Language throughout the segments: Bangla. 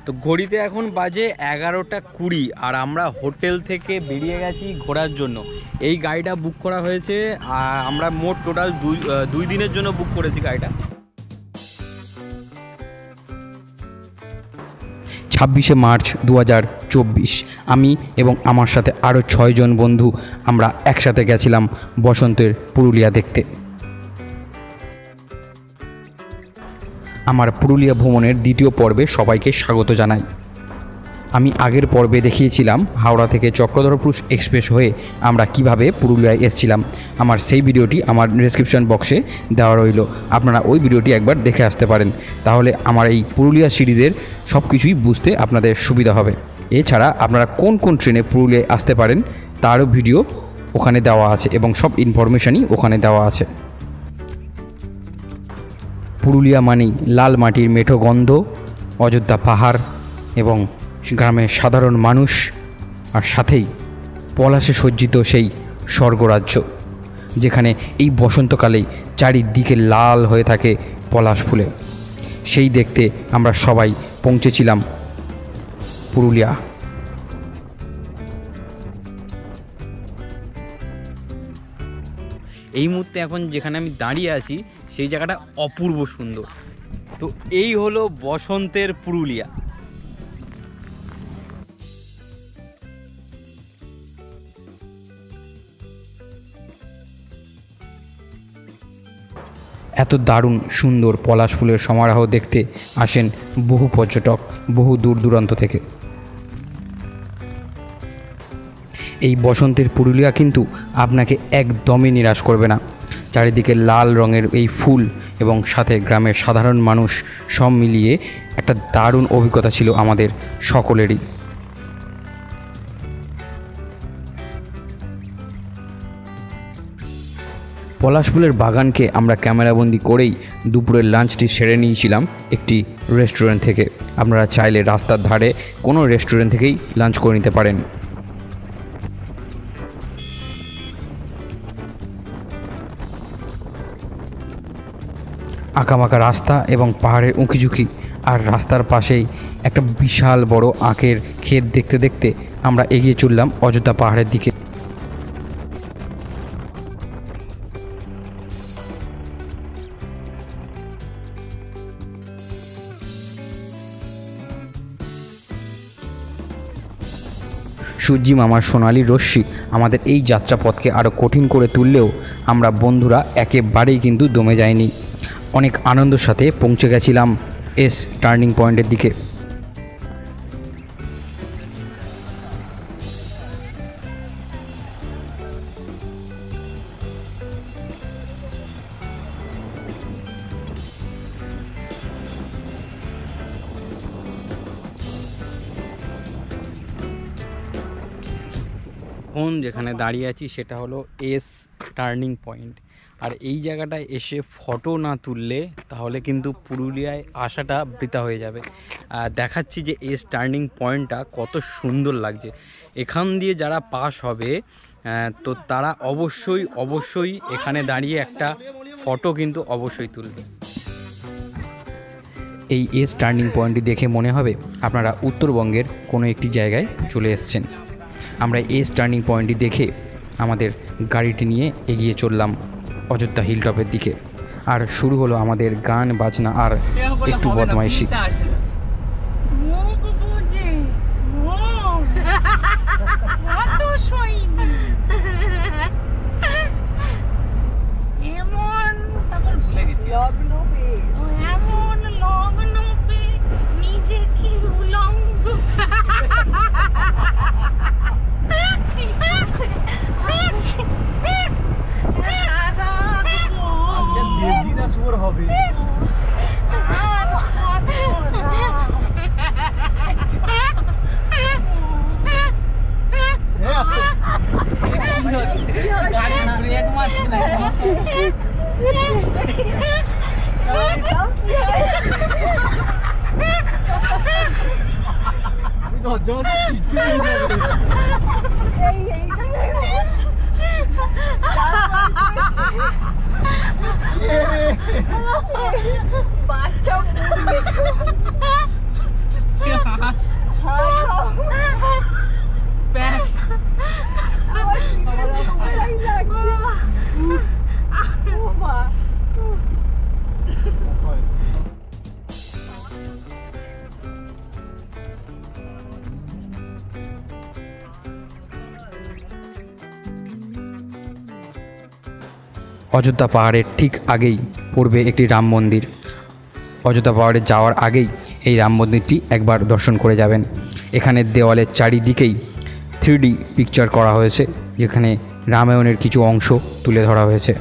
তো ঘড়িতে এখন বাজে 11:20 আর আমরা হোটেল থেকে বেরিয়ে গেছি ঘোরার জন্য। এই গাড়িটা বুক করা হয়েছে, আমরা মোট টোটাল দুই দিনের জন্য বুক করেছি গাড়িটা। 26শে মার্চ 2024 আমি এবং আমার সাথে আরও 6 জন বন্ধু আমরা একসাথে গেছিলাম বসন্তের পুরুলিয়া দেখতে। আমার পুরুলিয়া ভ্রমণের দ্বিতীয় পর্বে সবাইকে স্বাগত জানাই। আমি আগের পর্বে দেখিয়েছিলাম হাওড়া থেকে চক্রধরপুর এক্সপ্রেস হয়ে আমরা কিভাবে পুরুলিয়ায় এসেছিলাম। আমার সেই ভিডিওটি আমার ডেসক্রিপশন বক্সে দেওয়া রইল, আপনারা ওই ভিডিওটি একবার দেখে আসতে পারেন। তাহলে আমার এই পুরুলিয়া সিরিজের সব কিছুই বুঝতে আপনাদের সুবিধা হবে। এছাড়া আপনারা কোন কোন ট্রেনে পুরুলিয়ায় আসতে পারেন তারও ভিডিও ওখানে দেওয়া আছে এবং সব ইনফরমেশানই ওখানে দেওয়া আছে। পুরুলিয়া মানেই লাল মাটির মেঠো গন্ধ, অযোধ্যা পাহাড় এবং গ্রামের সাধারণ মানুষ, আর সাথেই পলাশে সজ্জিত সেই স্বর্গরাজ্য, যেখানে এই বসন্তকালেই চারিদিকে লাল হয়ে থাকে পলাশ ফুলে। সেই দেখতে আমরা সবাই পৌঁছেছিলাম পুরুলিয়া। এই মুহূর্তে এখন যেখানে আমি দাঁড়িয়ে আছি সেই জায়গাটা অপূর্ব সুন্দর। তো এই হলো বসন্তের পুরুলিয়া। এত দারুণ সুন্দর পলাশ ফুলের সমারোহ দেখতে আসেন বহু পর্যটক বহু দূর দূরান্ত থেকে। এই বসন্তের পুরুলিয়া কিন্তু আপনাকে একদমই নিরাশ করবে না। চারিদিকে লাল রঙের এই ফুল এবং সাথে গ্রামের সাধারণ মানুষ সব মিলিয়ে একটা দারুণ অভিজ্ঞতা ছিল আমাদের সকলেরই। পলাশ ফুলের বাগানকে আমরা ক্যামেরাবন্দি করেই দুপুরের লাঞ্চটি সেরে নিয়েছিলাম একটি রেস্টুরেন্ট থেকে। আপনারা চাইলে রাস্তার ধারে কোনো রেস্টুরেন্ট থেকেই লাঞ্চ করে নিতে পারেন। আঁকামাকা রাস্তা এবং পাহাড়ের উঁকিঝুঁকি আর রাস্তার পাশেই একটা বিশাল বড় আখের ক্ষেত দেখতে দেখতে আমরা এগিয়ে চললাম অযোধ্যা পাহাড়ের দিকে। সূর্যি মামার সোনালি রশ্মি আমাদের এই যাত্রাপথকে আরও কঠিন করে তুললেও আমরা বন্ধুরা একেবারেই কিন্তু দমে যায়নি। অনেক আনন্দের সাথে পৌঁছে গেছিলাম এস টার্নিং পয়েন্টের দিকে। এখন যেখানে দাঁড়িয়ে আছি সেটা হলো এস টার্নিং পয়েন্ট। আর এই জায়গাটায় এসে ফটো না তুললে তাহলে কিন্তু পুরুলিয়ায় আসাটা বৃথা হয়ে যাবে। দেখাচ্ছি যে এস টার্নিং পয়েন্টটা কত সুন্দর লাগছে। এখান দিয়ে যারা পাস হবে তো তারা অবশ্যই এখানে দাঁড়িয়ে একটা ফটো কিন্তু অবশ্যই তুলবে। এই এস টার্নিং পয়েন্টটি দেখে মনে হবে আপনারা উত্তরবঙ্গের কোনো একটি জায়গায় চলে এসেছেন। আমরা এস টার্নিং পয়েন্টটি দেখে আমাদের গাড়িটি নিয়ে এগিয়ে চললাম অযোধ্যা হিলটপের দিকে। আর শুরু হলো আমাদের গান বাজনা আর একটু বদমাইশি। অযোধ্যা পাহাড়ের ঠিক আগেই পড়বে একটি রাম মন্দির। অযোধ্যা পাহাড়ে যাওয়ার আগেই এই রাম মন্দিরটি একবার দর্শন করে যাবেন। এখানে দেওয়ালের চারিদিকেই 3D পিকচার করা হয়েছে, যেখানে রামায়ণের কিছু অংশ তুলে ধরা হয়েছে।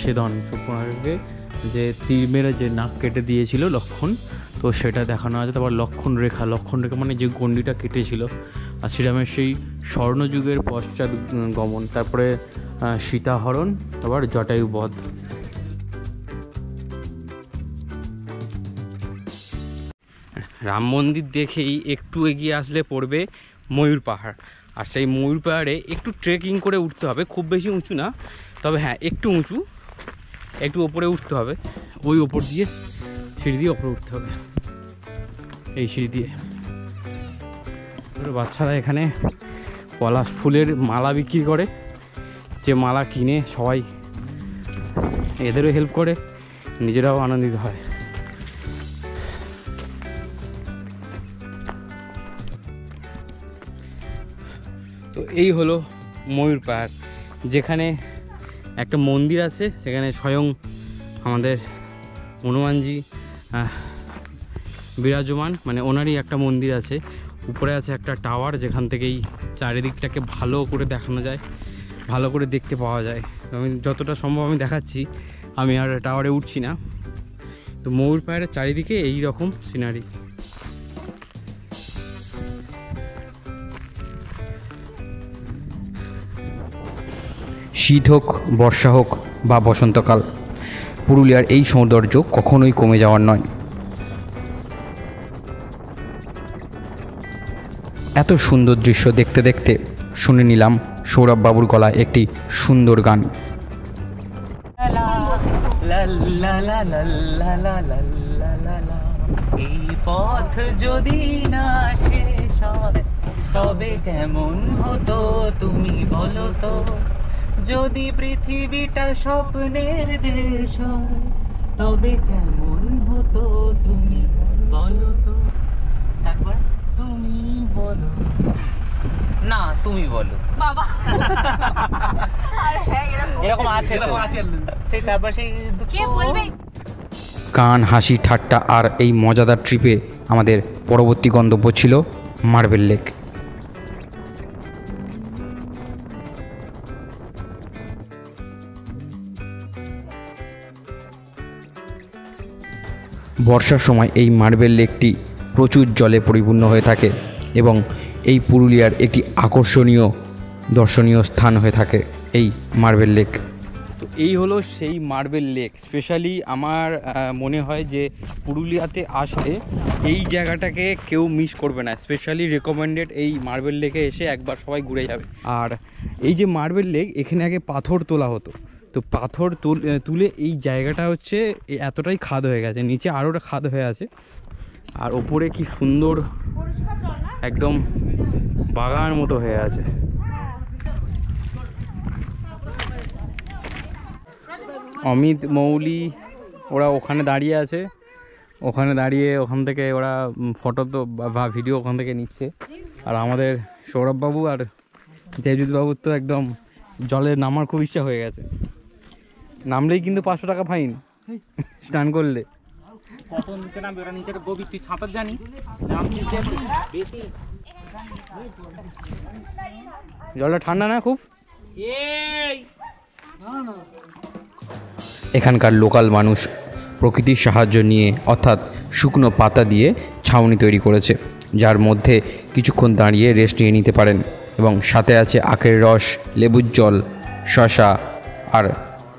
ছেদন সুপর্ণাকে যে তীর মেরে যে নাক কেটে দিয়েছিল লক্ষণ, তো সেটা দেখানো আছে। তারপর লক্ষণ রেখা মানে যে গণ্ডিটা কেটেছিল, আর শ্রীরামের সেই স্বর্ণযুগের পশ্চাৎ গমন, তারপরে সীতাহরণ, তারপর জটায়ু বধ। রাম মন্দির দেখেই একটু এগিয়ে আসলে পড়বে ময়ূর পাহাড়, আর সেই ময়ূর পাহাড়ে একটু ট্রেকিং করে উঠতে হবে, খুব বেশি উঁচু না, তবে হ্যাঁ একটু উঁচু, একটু ওপরে উঠতে হবে, ওই ওপর দিয়ে সিঁড়ি দিয়ে ওপরে উঠতে হবে, এই সিঁড়ি দিয়ে। বাচ্চারা এখানে পলাশ ফুলের মালা বিক্রি করে, যে মালা কিনে সবাই এদেরও হেল্প করে, নিজেরাও আনন্দিত হয়। তো এই হলো ময়ূর পাহাড়, যেখানে একটা মন্দির আছে, সেখানে স্বয়ং আমাদের হনুমানজি বিরাজমান, মানে ওনারই একটা মন্দির আছে। উপরে আছে একটা টাওয়ার, যেখান থেকেই চারিদিকটাকে ভালো করে দেখানো যায়, ভালো করে দেখতে পাওয়া যায়। আমি যতটা সম্ভব আমি দেখাচ্ছি, আমি আর টাওয়ারে উঠছি না। তো ময়ূর পাহাড়ের চারিদিকে এই রকম সিনারি। শীত হোক, বর্ষা হোক বা বসন্তকাল, পুরুলিয়ার এই সৌন্দর্য কখনোই কমে যাওয়ার নয়। এত সুন্দর দৃশ্য দেখতে দেখতে শুনে নিলাম সৌরভ বাবুর গলায় একটি সুন্দর গান। এই পথ যদি না শেষ হয় তবে কেমন হতো তুমি বলো তো, যদি পৃথিবীটা স্বপ্নের দেশ হয় তবে কেমন হতো তুমি বলো তো। একবার তুমি বলো না, তুমি বলো বাবা। এরকম আছে তো, সেই তারপর সেই কে বলবে। গান, হাসি, ঠাট্টা আর এই মজাদার ট্রিপে আমাদের পরবর্তী গন্তব্য ছিল মার্বেল লেক। বর্ষার সময় এই মার্বেল লেকটি প্রচুর জলে পরিপূর্ণ হয়ে থাকে এবং এই পুরুলিয়ার একটি আকর্ষণীয় দর্শনীয় স্থান হয়ে থাকে এই মার্বেল লেক। তো এই হলো সেই মার্বেল লেক। স্পেশালি আমার মনে হয় যে পুরুলিয়াতে আসলে এই জায়গাটাকে কেউ মিস করবে না। স্পেশালি রেকমেন্ডেড এই মার্বেল লেকে এসে একবার সবাই ঘুরে যাবে। আর এই যে মার্বেল লেক, এখানে আগে পাথর তোলা হতো, তো পাথর তুলে এই জায়গাটা হচ্ছে এতটাই খাদ হয়ে গেছে, নিচে আরও একটা খাদ হয়ে আছে, আর ওপরে কি সুন্দর একদম বাগান মতো হয়ে আছে। অমিত, মৌলি ওরা ওখানে দাঁড়িয়ে আছে, ওখানে দাঁড়িয়ে ওখান থেকে ওরা ফটো তো বা ভিডিও ওখান থেকে নিচ্ছে। আর আমাদের সৌরভবাবু আর দেবজিৎবাবুর তো একদম জলে নামার খুব ইচ্ছা হয়ে গেছে। নামলেই কিন্তু 500 টাকা ফাইন স্নান করলে। জলটা ঠান্ডা না খুব? এখানকার লোকাল মানুষ প্রকৃতির সাহায্য নিয়ে, অর্থাৎ শুকনো পাতা দিয়ে ছাউনি তৈরি করেছে, যার মধ্যে কিছুক্ষণ দাঁড়িয়ে রেস্ট নিয়ে নিতে পারেন, এবং সাথে আছে আখের রস, লেবুর জল, শসা আর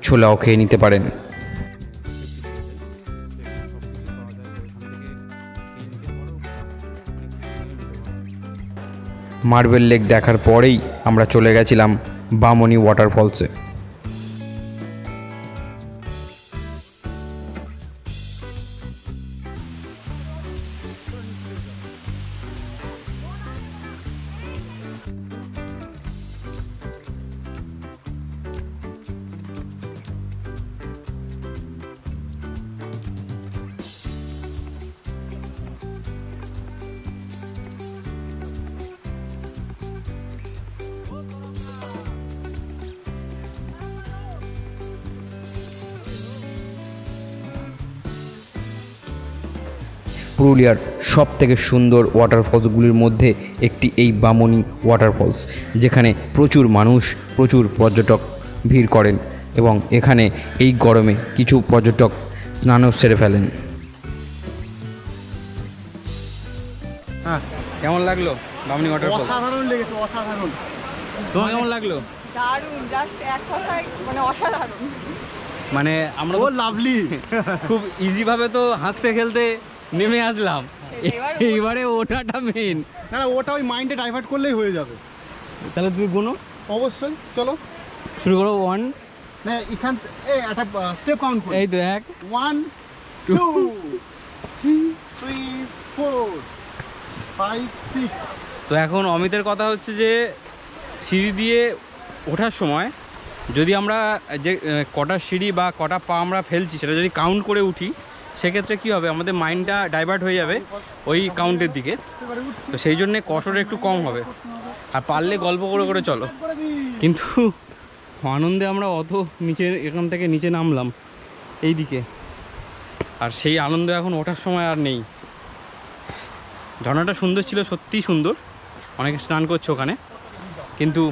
ছোলাও খেয়ে নিতে পারেন। মার্বেল লেক দেখার পরেই আমরা চলে গেছিলাম বামনি ওয়াটারফলসে। পুরুলিয়ার সব থেকে সুন্দর ওয়াটারফলসগুলির মধ্যে একটি এই বামনি ওয়াটারফলস, যেখানে প্রচুর মানুষ, প্রচুর পর্যটক ভিড় করেন এবং এখানে এই গরমে কিছু পর্যটক স্নানও সেরে ফেলেন। হ্যাঁ, কেমন লাগলো বামনি ওয়াটারফল? অসাধারণ লেগেছে, অসাধারণ। তোমার কেমন লাগলো? দারুণ, জাস্ট এক কথায় মানে অসাধারণ। মানে আমরা ও লাভলি। খুব ইজিভাবে তো হাসতে খেলতে নেমে আসলাম, এইবারে ওঠাটা মেন। না ওটা ওই মাইন্ডে ডাইভার্ট করলেই হয়ে যাবে। তাহলে তুমি গুনো, অবশ্যই চলো শুরু করো। 1, না এখান একটা স্টেপ কাউন্ট করি। এই তো 1, 1 2 3 4 5 6। তো এখন অমিতের কথা হচ্ছে যে সিঁড়ি দিয়ে ওঠার সময় যদি আমরা যে কটা সিঁড়ি বা কটা পা আমরা ফেলছি সেটা যদি কাউন্ট করে উঠি, সেক্ষেত্রে কী হবে, আমাদের মাইন্ডটা ডাইভার্ট হয়ে যাবে ওই কাউন্টের দিকে। তো সেই জন্যে কষ্টটা একটু কম হবে, আর পারলে গল্প করে করে চলো। কিন্তু আনন্দে আমরা অত নিচে, এখান থেকে নিচে নামলাম এই দিকে, আর সেই আনন্দ এখন ওঠার সময় আর নেই। ঝর্ণাটা সুন্দর ছিল, সত্যিই সুন্দর, অনেকে স্নান করছে ওখানে, কিন্তু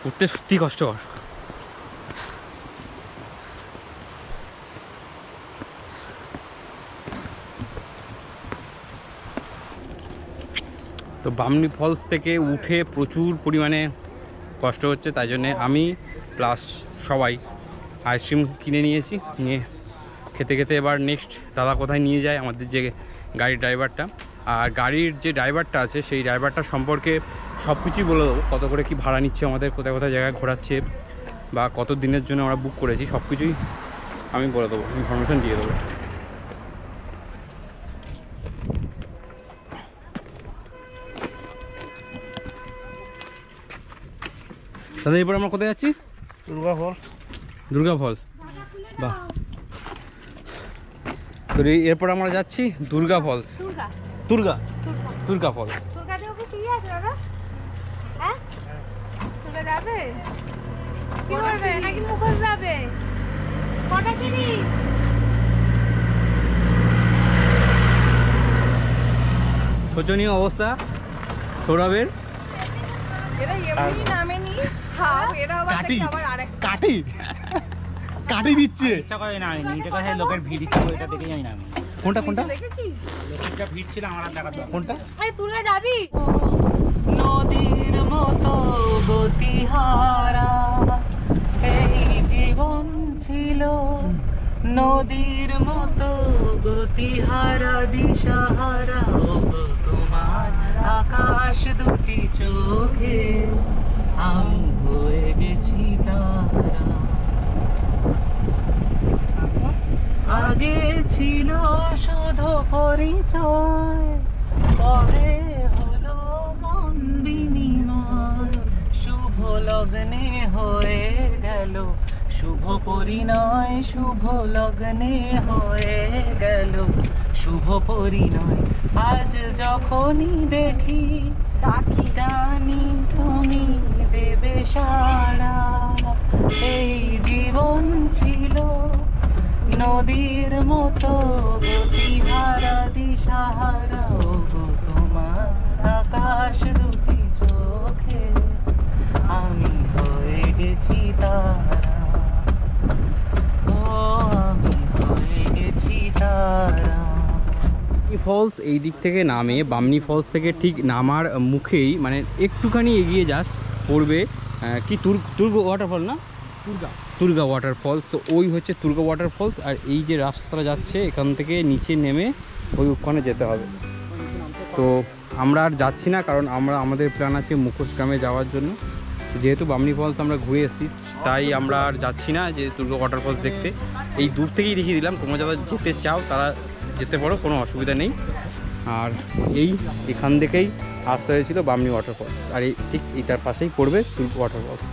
উঠতে সত্যি কষ্টকর। তো বামনি ফলস থেকে উঠে প্রচুর পরিমাণে কষ্ট হচ্ছে, তাই জন্যে আমি প্লাস সবাই আইসক্রিম কিনে নিয়েছি। নিয়ে খেতে খেতে এবার নেক্সট দাদা কোথায় নিয়ে যায় আমাদের যে গাড়ির ড্রাইভারটা, আর গাড়ির যে ড্রাইভারটা আছে সেই ড্রাইভারটা সম্পর্কে সব কিছুই বলে দেবো, কত করে কি ভাড়া নিচ্ছে, আমাদের কোথায় কোথায় জায়গায় ঘোরাচ্ছে, বা কত দিনের জন্য আমরা বুক করেছি, সব কিছুই আমি বলে দেবো, ইনফরমেশান দিয়ে দেবো। দাদা এরপর আমরা কোথায় যাচ্ছি? দুর্গা ফলস। বাহ, তো এরপর আমরা যাচ্ছি দুর্গা ফলস। দুর্গা ফলস। শোচনীয় অবস্থা সৌরভের। কাটি দিচ্ছে। লোকের ভিড় ছিল, এটা দেখে যাই না। কোনটা লোকেরটা ভিড় ছিল, আমার দেখা কোনটা? তুই যাবি? নদীর মতো গতিহারা এই জীবন ছিল, নদীর মতো গতিহারা দিশাহারা। ও তোমার আকাশ দুটি চোখে আমি হয়ে গেছি তারা। আগে ছিল শুধু পরিচয়, পরে হলো মন বিনিময়। শুভ লগ্নে হয়ে গেল শুভ পরিণয়, শুভ লগ্নে হয়ে গেল শুভ পরিণয়। আজ যখনই দেখি জানি তুমি দেবে সাড়া। এই জীবন ছিল নদীর মতো গতিহারা দিশাহারা। ও গো তোমার আকাশ দুটি চোখে আমি হয়ে গেছি তারা। ও আমি হয়ে গেছি তারা। ফলস এই দিক থেকে নামে, বামনি ফলস থেকে ঠিক নামার মুখেই মানে একটুখানি এগিয়ে জাস্ট পড়বে কি তুর্গা ওয়াটারফল না, তুর্গা ওয়াটারফলস। তো ওই হচ্ছে তুর্গা ওয়াটারফলস, আর এই যে রাস্তাটা যাচ্ছে এখান থেকে নিচে নেমে ওই ওখানে যেতে হবে। তো আমরা আর যাচ্ছি না, কারণ আমাদের প্ল্যান আছে মুখোশগ্রামে যাওয়ার জন্য। যেহেতু বামনি ফলস আমরা ঘুরে এসেছি, তাই আমরা আর যাচ্ছি না যে তুর্গা ওয়াটারফলস দেখতে। এই দূর থেকেই দেখিয়ে দিলাম, তোমরা যারা যেতে চাও তারা যেতে পারো, কোনো অসুবিধা নেই। আর এখান থেকেই আসতে হয়েছিল বামনি ওয়াটারফলস, আর এই ঠিক এটার পাশেই পড়বে তুর্গা ওয়াটারফলস।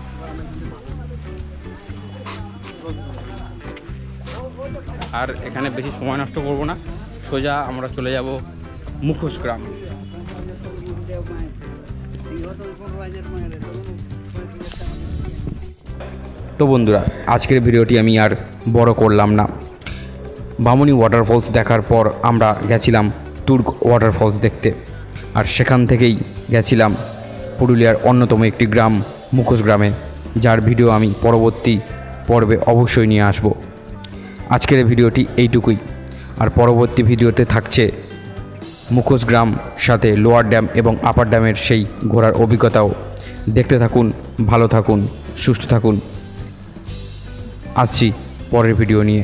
আর এখানে বেশি সময় নষ্ট করব না, সোজা আমরা চলে যাব মুখোশগ্রাম। তো বন্ধুরা, আজকের ভিডিওটি আমি আর বড় করলাম না। বামুনি ওয়াটারফলস দেখার পর আমরা গেছিলাম তুর্ক ওয়াটারফলস দেখতে, আর সেখান থেকেই গেছিলাম পুরুলিয়ার অন্যতম একটি গ্রাম মুখোশ গ্রামে, যার ভিডিও আমি পরবর্তী পর্বে অবশ্যই নিয়ে আসব। আজকের ভিডিওটি এইটুকুই, আর পরবর্তী ভিডিওতে থাকছে মুখোশ গ্রাম সাথে লোয়ার ড্যাম এবং আপার ড্যামের সেই ঘোরার অভিজ্ঞতাও। দেখতে থাকুন, ভালো থাকুন, সুস্থ থাকুন। আসছি পরের ভিডিও নিয়ে।